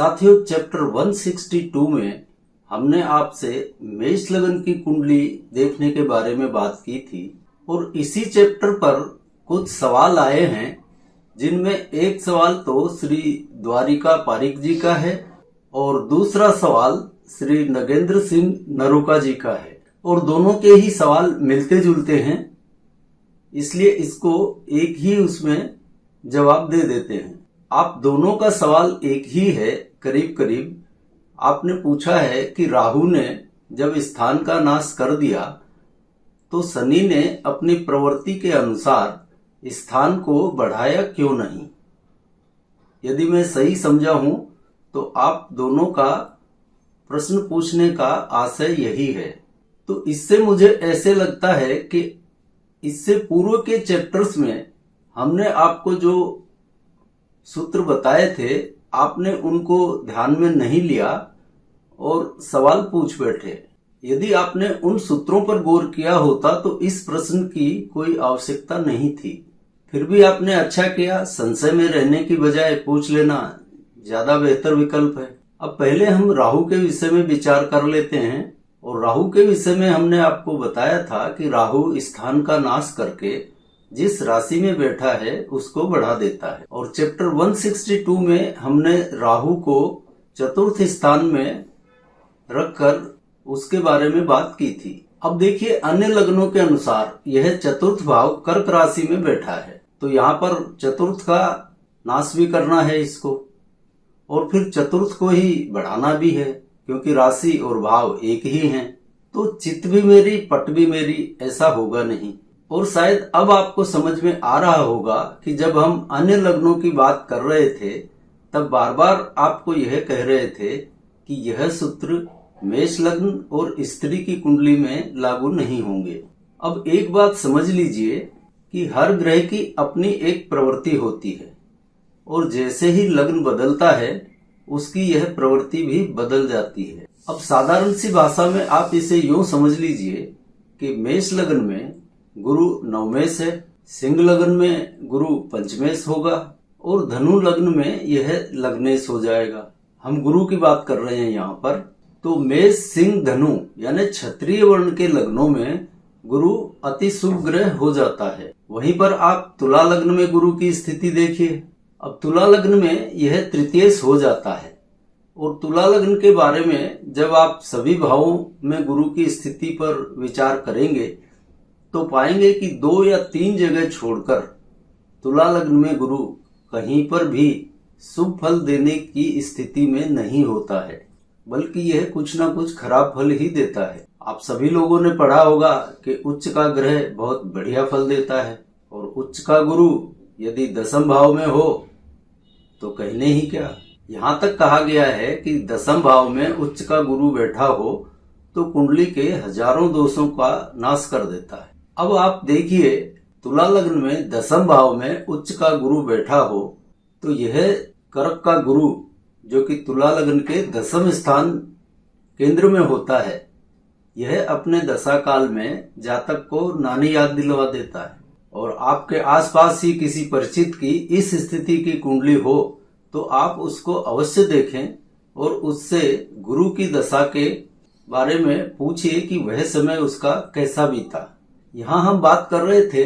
साथियों, चैप्टर 162 में हमने आपसे मेष लग्न की कुंडली देखने के बारे में बात की थी और इसी चैप्टर पर कुछ सवाल आए हैं, जिनमें एक सवाल तो श्री द्वारिका पारिक जी का है और दूसरा सवाल श्री नगेंद्र सिंह नरोका जी का है और दोनों के ही सवाल मिलते जुलते हैं, इसलिए इसको एक ही उसमें जवाब दे देते हैं। आप दोनों का सवाल एक ही है, करीब करीब। आपने पूछा है कि राहु ने जब स्थान का नाश कर दिया तो शनि ने अपनी प्रवृत्ति के अनुसार स्थान को बढ़ाया क्यों नहीं। यदि मैं सही समझा हूं तो आप दोनों का प्रश्न पूछने का आशय यही है। तो इससे मुझे ऐसे लगता है कि इससे पूर्व के चैप्टर्स में हमने आपको जो सूत्र बताए थे, आपने उनको ध्यान में नहीं लिया और सवाल पूछ बैठे। यदि आपने उन सूत्रों पर गौर किया होता तो इस प्रश्न की कोई आवश्यकता नहीं थी। फिर भी आपने अच्छा किया, संशय में रहने की बजाय पूछ लेना ज्यादा बेहतर विकल्प है। अब पहले हम राहु के विषय में विचार कर लेते हैं और राहु के विषय में हमने आपको बताया था कि राहु स्थान का नाश करके जिस राशि में बैठा है उसको बढ़ा देता है और चैप्टर 162 में हमने राहु को चतुर्थ स्थान में रखकर उसके बारे में बात की थी। अब देखिए, अन्य लग्नों के अनुसार यह चतुर्थ भाव कर्क राशि में बैठा है, तो यहाँ पर चतुर्थ का नाश भी करना है इसको और फिर चतुर्थ को ही बढ़ाना भी है, क्योंकि राशि और भाव एक ही हैं। तो चित्त भी मेरी पट भी मेरी ऐसा होगा नहीं। और शायद अब आपको समझ में आ रहा होगा कि जब हम अन्य लग्नों की बात कर रहे थे तब बार बार आपको यह कह रहे थे कि यह सूत्र मेष लग्न और स्त्री की कुंडली में लागू नहीं होंगे। अब एक बात समझ लीजिए कि हर ग्रह की अपनी एक प्रवृत्ति होती है और जैसे ही लग्न बदलता है उसकी यह प्रवृत्ति भी बदल जाती है। अब साधारण सी भाषा में आप इसे यूं समझ लीजिए कि मेष लग्न में गुरु नवमेश है, सिंह लग्न में गुरु पंचमेश होगा और धनु लग्न में यह लग्नेश हो जाएगा। हम गुरु की बात कर रहे हैं यहाँ पर। तो मेष सिंह धनु यानी क्षत्रिय वर्ण के लग्नों में गुरु अति शुभ ग्रह हो जाता है। वहीं पर आप तुला लग्न में गुरु की स्थिति देखिए। अब तुला लग्न में यह तृतीयेश हो जाता है और तुला लग्न के बारे में जब आप सभी भावों में गुरु की स्थिति पर विचार करेंगे तो पाएंगे कि 2 या 3 जगह छोड़कर तुला लग्न में गुरु कहीं पर भी शुभ फल देने की स्थिति में नहीं होता है, बल्कि यह कुछ ना कुछ खराब फल ही देता है। आप सभी लोगों ने पढ़ा होगा कि उच्च का ग्रह बहुत बढ़िया फल देता है और उच्च का गुरु यदि दशम भाव में हो तो कहने ही क्या। यहाँ तक कहा गया है कि दशम भाव में उच्च का गुरु बैठा हो तो कुंडली के हजारों दोषों का नाश कर देता है। अब आप देखिए, तुला लग्न में दशम भाव में उच्च का गुरु बैठा हो तो यह कर्क का गुरु जो कि तुला लग्न के दशम स्थान केंद्र में होता है, यह अपने दशा काल में जातक को नानी याद दिलवा देता है और आपके आसपास ही किसी परिचित की इस स्थिति की कुंडली हो तो आप उसको अवश्य देखें और उससे गुरु की दशा के बारे में पूछिए कि वह समय उसका कैसा बीता। यहाँ हम बात कर रहे थे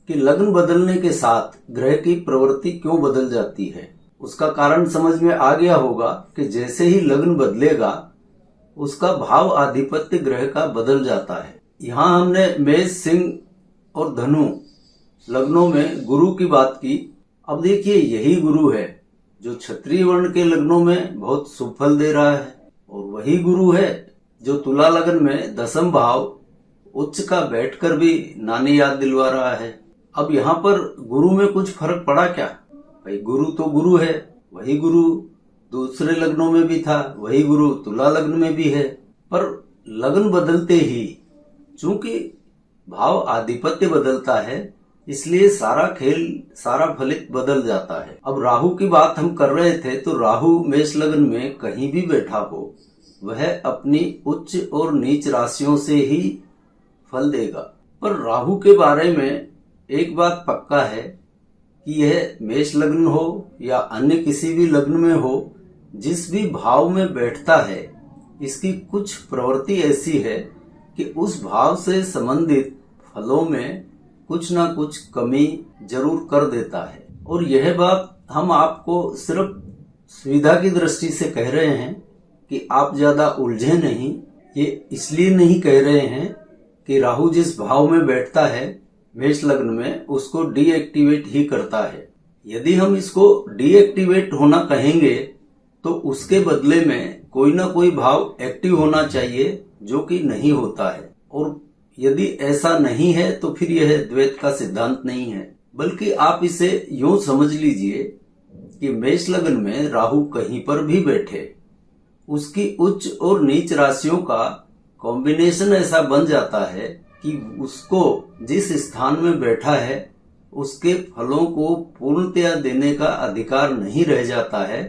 कि लग्न बदलने के साथ ग्रह की प्रवृत्ति क्यों बदल जाती है। उसका कारण समझ में आ गया होगा कि जैसे ही लग्न बदलेगा उसका भाव आधिपत्य ग्रह का बदल जाता है। यहाँ हमने मेष सिंह और धनु लग्नों में गुरु की बात की। अब देखिए, यही गुरु है जो क्षत्रिय वर्ण के लग्नों में बहुत शुभ फल दे रहा है और वही गुरु है जो तुला लग्न में दशम भाव उच्च का बैठकर भी नानी याद दिलवा रहा है। अब यहाँ पर गुरु में कुछ फर्क पड़ा क्या? भाई, गुरु तो गुरु है, वही गुरु दूसरे लग्नों में भी था, वही गुरु तुला लग्न में भी है, पर लग्न बदलते ही चूंकि भाव आधिपत्य बदलता है इसलिए सारा खेल, सारा फलित बदल जाता है। अब राहु की बात हम कर रहे थे तो राहु मेष लग्न में कहीं भी बैठा हो वह अपनी उच्च और नीच राशियों से ही फल देगा। पर राहु के बारे में एक बात पक्का है कि यह मेष लग्न हो या अन्य किसी भी लग्न में हो, जिस भी भाव में बैठता है इसकी कुछ प्रवृत्ति ऐसी है कि उस भाव से संबंधित फलों में कुछ ना कुछ कमी जरूर कर देता है। और यह बात हम आपको सिर्फ सुविधा की दृष्टि से कह रहे हैं कि आप ज्यादा उलझे नहीं। ये इसलिए नहीं कह रहे हैं कि राहु जिस भाव में बैठता है मेष लग्न में उसको डीएक्टिवेट ही करता है। यदि हम इसको डीएक्टिवेट होना कहेंगे तो उसके बदले में कोई ना कोई भाव एक्टिव होना चाहिए, जो कि नहीं होता है। और यदि ऐसा नहीं है तो फिर यह द्वैत का सिद्धांत नहीं है, बल्कि आप इसे यूं समझ लीजिए कि मेष लग्न में राहु कहीं पर भी बैठे, उसकी उच्च और नीच राशियों का कॉम्बिनेशन ऐसा बन जाता है कि उसको जिस स्थान में बैठा है उसके फलों को पूर्णतया देने का अधिकार नहीं रह जाता है।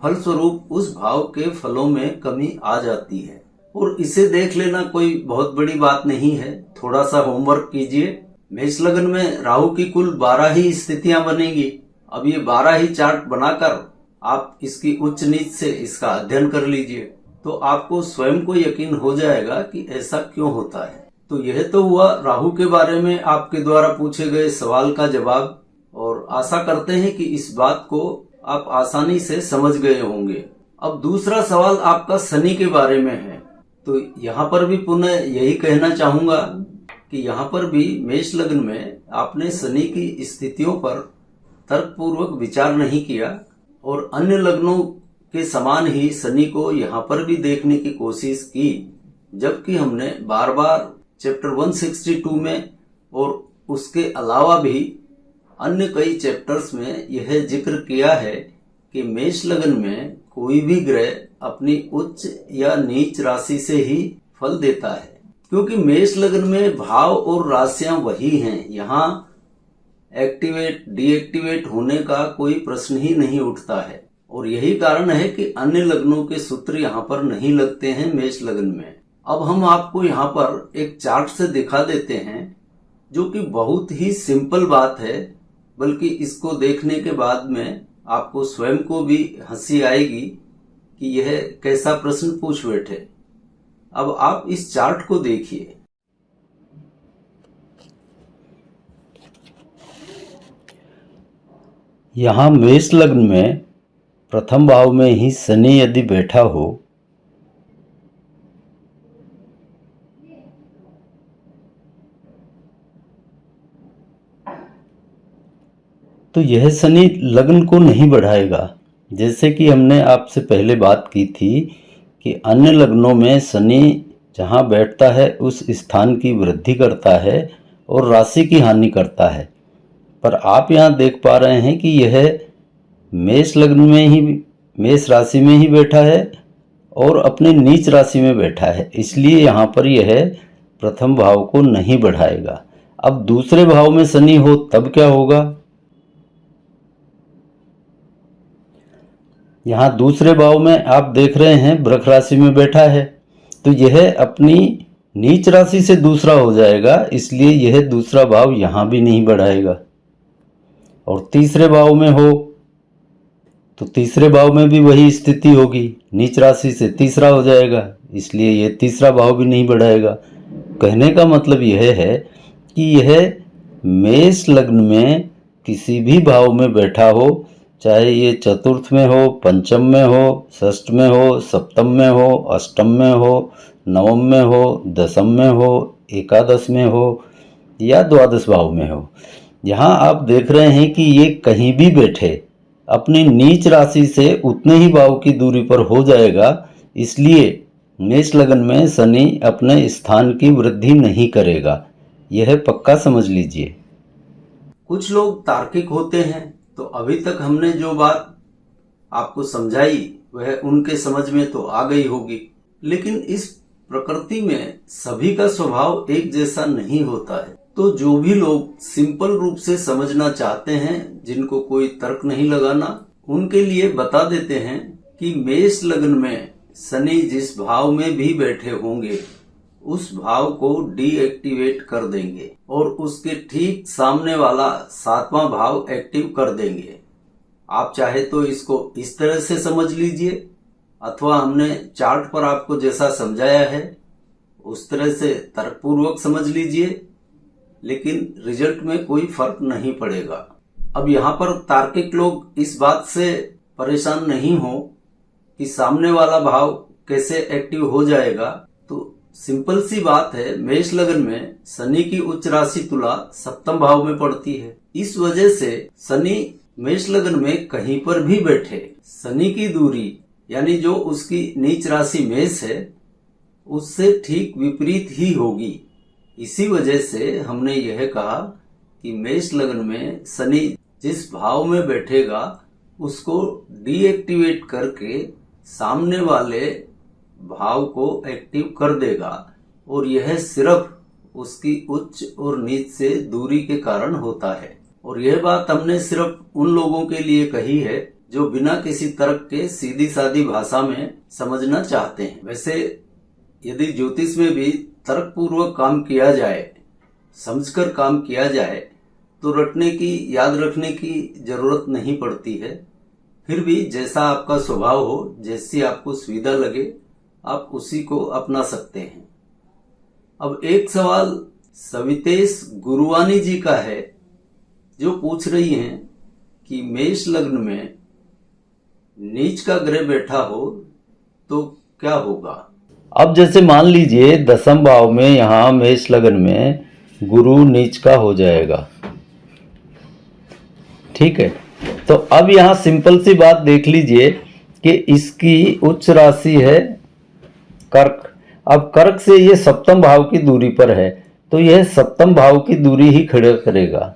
फलस्वरूप उस भाव के फलों में कमी आ जाती है। और इसे देख लेना कोई बहुत बड़ी बात नहीं है, थोड़ा सा होमवर्क कीजिए। मेष लग्न में राहु की कुल 12 ही स्थितियां बनेगी। अब ये 12 ही चार्ट बनाकर आप इसकी उच्च नीच से इसका अध्ययन कर लीजिए, तो आपको स्वयं को यकीन हो जाएगा कि ऐसा क्यों होता है। तो यह तो हुआ राहु के बारे में आपके द्वारा पूछे गए सवाल का जवाब, और आशा करते हैं कि इस बात को आप आसानी से समझ गए होंगे। अब दूसरा सवाल आपका शनि के बारे में है। तो यहाँ पर भी पुनः यही कहना चाहूंगा कि यहाँ पर भी मेष लग्न में आपने शनि की स्थितियों पर तर्कपूर्वक विचार नहीं किया, और अन्य लग्नों के समान ही शनि को यहाँ पर भी देखने की कोशिश की, जबकि हमने बार बार चैप्टर 162 में और उसके अलावा भी अन्य कई चैप्टर्स में यह जिक्र किया है कि मेष लग्न में कोई भी ग्रह अपनी उच्च या नीच राशि से ही फल देता है, क्योंकि मेष लग्न में भाव और राशियां वही हैं। यहाँ एक्टिवेट डीएक्टिवेट होने का कोई प्रश्न ही नहीं उठता है, और यही कारण है कि अन्य लग्नों के सूत्र यहाँ पर नहीं लगते हैं मेष लग्न में। अब हम आपको यहाँ पर एक चार्ट से दिखा देते हैं, जो कि बहुत ही सिंपल बात है, बल्कि इसको देखने के बाद में आपको स्वयं को भी हंसी आएगी कि यह कैसा प्रश्न पूछ बैठे। अब आप इस चार्ट को देखिए। यहाँ मेष लग्न में प्रथम भाव में ही शनि यदि बैठा हो तो यह शनि लग्न को नहीं बढ़ाएगा। जैसे कि हमने आपसे पहले बात की थी कि अन्य लग्नों में शनि जहाँ बैठता है उस स्थान की वृद्धि करता है और राशि की हानि करता है, पर आप यहाँ देख पा रहे हैं कि यह मेष लग्न में ही, मेष राशि में ही बैठा है और अपनी नीच राशि में बैठा है, इसलिए यहाँ पर यह प्रथम भाव को नहीं बढ़ाएगा। अब दूसरे भाव में शनि हो तब क्या होगा? यहाँ दूसरे भाव में आप देख रहे हैं वृष राशि में बैठा है, तो यह अपनी नीच राशि से दूसरा हो जाएगा, इसलिए यह दूसरा भाव यहाँ भी नहीं बढ़ाएगा। और तीसरे भाव में हो तो तीसरे भाव में भी वही स्थिति होगी, नीच राशि से तीसरा हो जाएगा, इसलिए यह तीसरा भाव भी नहीं बढ़ाएगा। कहने का मतलब यह है कि यह मेष लग्न में किसी भी भाव में बैठा हो, चाहे ये चतुर्थ में हो, पंचम में हो, षष्ठ में हो, सप्तम में हो, अष्टम में हो, नवम में हो, दशम में हो, एकादश में हो या द्वादश भाव में हो, यहाँ आप देख रहे हैं कि ये कहीं भी बैठे अपनी नीच राशि से उतने ही भाव की दूरी पर हो जाएगा। इसलिए मेष लग्न में शनि अपने स्थान की वृद्धि नहीं करेगा, यह पक्का समझ लीजिए। कुछ लोग तार्किक होते हैं, तो अभी तक हमने जो बात आपको समझाई वह उनके समझ में तो आ गई होगी, लेकिन इस प्रकृति में सभी का स्वभाव एक जैसा नहीं होता है। तो जो भी लोग सिंपल रूप से समझना चाहते हैं, जिनको कोई तर्क नहीं लगाना, उनके लिए बता देते हैं कि मेष लग्न में शनि जिस भाव में भी बैठे होंगे उस भाव को डीएक्टिवेट कर देंगे और उसके ठीक सामने वाला 7वां भाव एक्टिव कर देंगे। आप चाहे तो इसको इस तरह से समझ लीजिए, अथवा हमने चार्ट पर आपको जैसा समझाया है उस तरह से तर्कपूर्वक समझ लीजिए, लेकिन रिजल्ट में कोई फर्क नहीं पड़ेगा। अब यहाँ पर तार्किक लोग इस बात से परेशान नहीं हो कि सामने वाला भाव कैसे एक्टिव हो जाएगा। तो सिंपल सी बात है, मेष लगन में शनि की उच्च राशि तुला सप्तम भाव में पड़ती है। इस वजह से शनि मेष लगन में कहीं पर भी बैठे, शनि की दूरी यानी जो उसकी नीच राशि मेष है उससे ठीक विपरीत ही होगी। इसी वजह से हमने यह कहा कि मेष लगन में शनि जिस भाव में बैठेगा उसको डीएक्टिवेट करके सामने वाले भाव को एक्टिव कर देगा, और यह सिर्फ उसकी उच्च और नीच से दूरी के कारण होता है। और यह बात हमने सिर्फ उन लोगों के लिए कही है जो बिना किसी तर्क के सीधी सादी भाषा में समझना चाहते हैं। वैसे यदि ज्योतिष में भी तर्क पूर्वक काम किया जाए, समझकर काम किया जाए, तो रटने की, याद रखने की जरूरत नहीं पड़ती है। फिर भी जैसा आपका स्वभाव हो, जैसी आपको सुविधा लगे, आप उसी को अपना सकते हैं। अब एक सवाल सवितेश गुरुवानी जी का है, जो पूछ रही हैं कि मेष लग्न में नीच का ग्रह बैठा हो तो क्या होगा। अब जैसे मान लीजिए दसम भाव में यहाँ मेष लग्न में गुरु नीच का हो जाएगा, ठीक है। तो अब यहाँ सिंपल सी बात देख लीजिए कि इसकी उच्च राशि है कर्क। अब कर्क से ये सप्तम भाव की दूरी पर है, तो यह सप्तम भाव की दूरी ही खड़ा करेगा।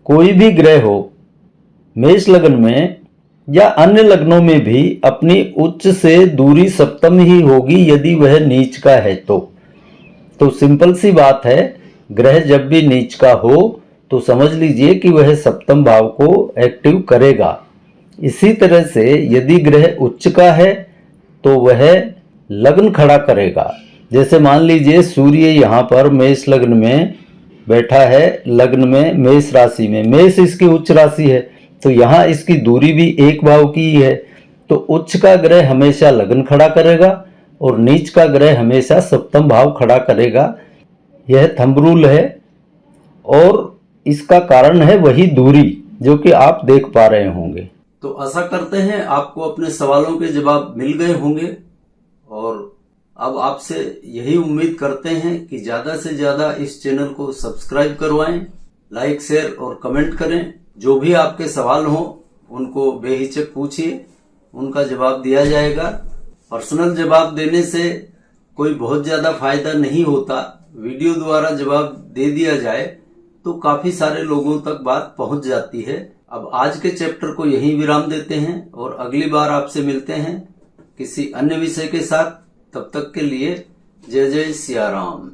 कोई भी ग्रह हो मेष लग्न में या अन्य लग्नों में भी अपनी उच्च से दूरी सप्तम ही होगी यदि वह नीच का है तो सिंपल सी बात है, ग्रह जब भी नीच का हो तो समझ लीजिए कि वह सप्तम भाव को एक्टिव करेगा। इसी तरह से यदि ग्रह उच्च का है तो वह लग्न खड़ा करेगा। जैसे मान लीजिए सूर्य यहाँ पर मेष लग्न में बैठा है, लग्न में मेष राशि में, मेष इसकी उच्च राशि है, तो यहाँ इसकी दूरी भी एक भाव की ही है। तो उच्च का ग्रह हमेशा लग्न खड़ा करेगा और नीच का ग्रह हमेशा सप्तम भाव खड़ा करेगा। यह थंब रूल है और इसका कारण है वही दूरी जो कि आप देख पा रहे होंगे। तो आशा करते हैं आपको अपने सवालों के जवाब मिल गए होंगे, और अब आपसे यही उम्मीद करते हैं कि ज्यादा से ज्यादा इस चैनल को सब्सक्राइब करवाएं, लाइक, शेयर और कमेंट करें। जो भी आपके सवाल हों उनको बेहिचक पूछिए, उनका जवाब दिया जाएगा। पर्सनल जवाब देने से कोई बहुत ज्यादा फायदा नहीं होता। वीडियो द्वारा जवाब दे दिया जाए तो काफी सारे लोगों तक बात पहुंच जाती है। अब आज के चैप्टर को यहीं विराम देते हैं और अगली बार आपसे मिलते हैं किसी अन्य विषय के साथ। तब तक के लिए जय जय सिया राम।